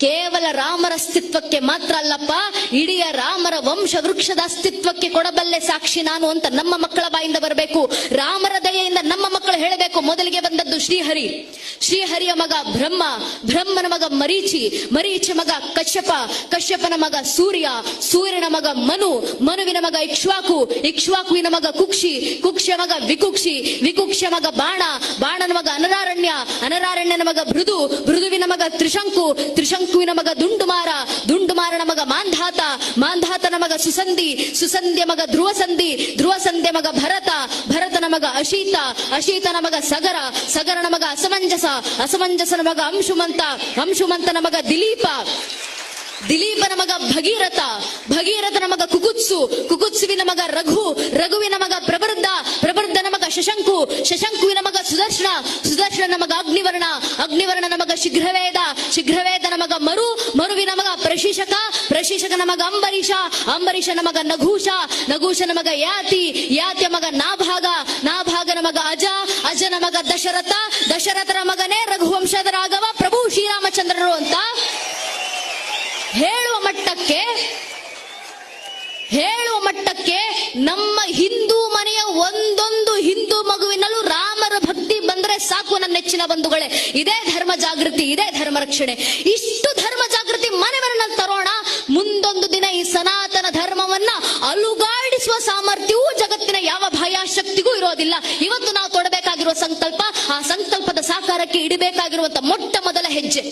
ಕೇವಲ ರಾಮರ ಅಸ್ತಿತ್ವಕ್ಕೆ ಮಾತ್ರ ಅಲ್ಲಪ್ಪ, ಇಡೀ ರಾಮರ ವಂಶ ವೃಕ್ಷದ ಅಸ್ತಿತ್ವಕ್ಕೆ ಕೊಡಬಲ್ಲೆ ಸಾಕ್ಷಿ ನಾನು ಅಂತ ನಮ್ಮ ಮಕ್ಕಳ ಬಾಯಿಂದ ಬರಬೇಕು. ರಾಮರ ದಯೆಯಿಂದ ನಮ್ಮ ಮಕ್ಕಳು ಹೇಳಬೇಕು. ಮೊದಲಿಗೆ ಬಂದದ್ದು ಶ್ರೀಹರಿ, ಶ್ರೀಹರಿಯ ಮಗ ಬ್ರಹ್ಮ, ಬ್ರಹ್ಮನ ಮಗ ಮರೀಚಿ, ಮರೀಚಿ ಮಗ ಕಶ್ಯಪ, ಕಶ್ಯಪನ ಮಗ ಸೂರ್ಯ, ಸೂರ್ಯನ ಮಗ ಮನು, ಮನುವಿನ ಮಗ ಇಕ್ಷ್ವಾಕು, ಇಕ್ಷ್ವಾಕುವಿನ ಮಗ ಕುಕ್ಷಿ, ಕುಕ್ಷಿಯ ಮಗ ವಿಕುಕ್ಷಿ, ವಿಕುಕ್ಷಿಯ ಮಗ ಬಾಣ, ಬಾಣನ ಮಗ ಅನರಾರಣ್ಯ, ಅನರಾರಣ್ಯನ ಮಗ ಭೃದು, ಭೃದುವಿನ ಮಗ ತ್ರಿಶಂಕು, ತ್ರಿಶಂಕುವಿನ ಮಗ ದುಂಡುಮಾರ, ದುಂಡುಮಾರನ ಮಗ ಮಾಂಧಾತ, ಮಾಂಧಾತನ ಮಗ ಸುಸಂಧಿ, ಸುಸಂಧಿಯ ಮಗ ಧ್ರುವಸಂಧಿ, ಧ್ರುವಸಂಧಿಯ ಮಗ ಭರತ, ಭರತನ ಮಗ ಅಶೀತ, ಅಶೀತನ ಮಗ ಸಗರ, ಸಗರನ ಮಗ ಅಸಮಂಜಸ, ಅಸಮಂಜಸನ ಮಗ ಅಂಶುಮಂತ, ಅಂಶುಮಂತನ ಮಗ ದಿಲೀಪ, ದಿಲೀಪನ ಮಗ ಭಗೀರಥ, ಭಗೀರಥನ ಮಗ ಕುಕುತ್ಸು, ಕುಕುತ್ಸುವಿನ ಮಗ ರಘು, ರಘುವಿನ ಮಗ ಪ್ರಬರ್ಧ, ಪ್ರಬರ್ಧನ ಮಗ ಶಶಂಕು, ಶಶಂಕುವಿನ ಮಗ ಸುದರ್ಶನ, ಸುದರ್ಶನ ಮಗ ಅಗ್ನಿವರ್ಣ, ಅಗ್ನಿವರ್ಣನ ಮಗ ಶೀಘ್ರವೇದ, ಶೀಘ್ರವೇದನ ಮಗ ಮರು, ಮರುವಿನ ಮಗ ಪ್ರಶಿಷಕ, ಪ್ರಶಿಷಕನ ಮಗ ಅಂಬರೀಷ, ಅಂಬರೀಷನ ಮಗ ನಘೂಷ, ನಘೂಷನ ಮಗ ಯಾತಿ, ಯಾತಿಯ ಮಗ ನಾಭಾಗ, ನಾಭಾಗನ ಮಗ ಅಜ, ಅಜನ ಮಗ ದಶರಥ, ದಶರಥನ ಮಗನೇ ರಘುವಂಶದ ರಾಘವ ಪ್ರಭು ಶ್ರೀರಾಮಚಂದ್ರರು ಅಂತ ಹೇಳುವ ಮಟ್ಟಕ್ಕೆ ನಮ್ಮ ಹಿಂದೂ ಮನೆಯ ಒಂದೊಂದು ಹಿಂದೂ ಮಗುವಿನಲ್ಲೂ ರಾಮರ ಭಕ್ತಿ ಬಂದ್ರೆ ಸಾಕು ನನ್ನ ನೆಚ್ಚಿನ ಬಂಧುಗಳೇ. ಇದೇ ಧರ್ಮ ಜಾಗೃತಿ, ಇದೇ ಧರ್ಮ ರಕ್ಷಣೆ. ಇಷ್ಟು ಧರ್ಮ ಜಾಗೃತಿ ಮನೆ ಮನೆಯಲ್ಲಿ ತರೋಣ. ಮುಂದೊಂದು ದಿನ ಈ ಸನಾತನ ಧರ್ಮವನ್ನ ಅಲುಗಾಡಿಸುವ ಸಾಮರ್ಥ್ಯವೂ ಜಗತ್ತಿನ ಯಾವ ಬಾಹ್ಯಶಕ್ತಿಗೂ ಇರೋದಿಲ್ಲ. ಇವತ್ತು ನಾವು ತೊಡಬೇಕಾಗಿರುವ ಸಂಕಲ್ಪ, ಆ ಸಂಕಲ್ಪದ ಸಾಕಾರಕ್ಕೆ ಇಡಬೇಕಾಗಿರುವಂತ ಮೊಟ್ಟ ಮೊದಲ ಹೆಜ್ಜೆ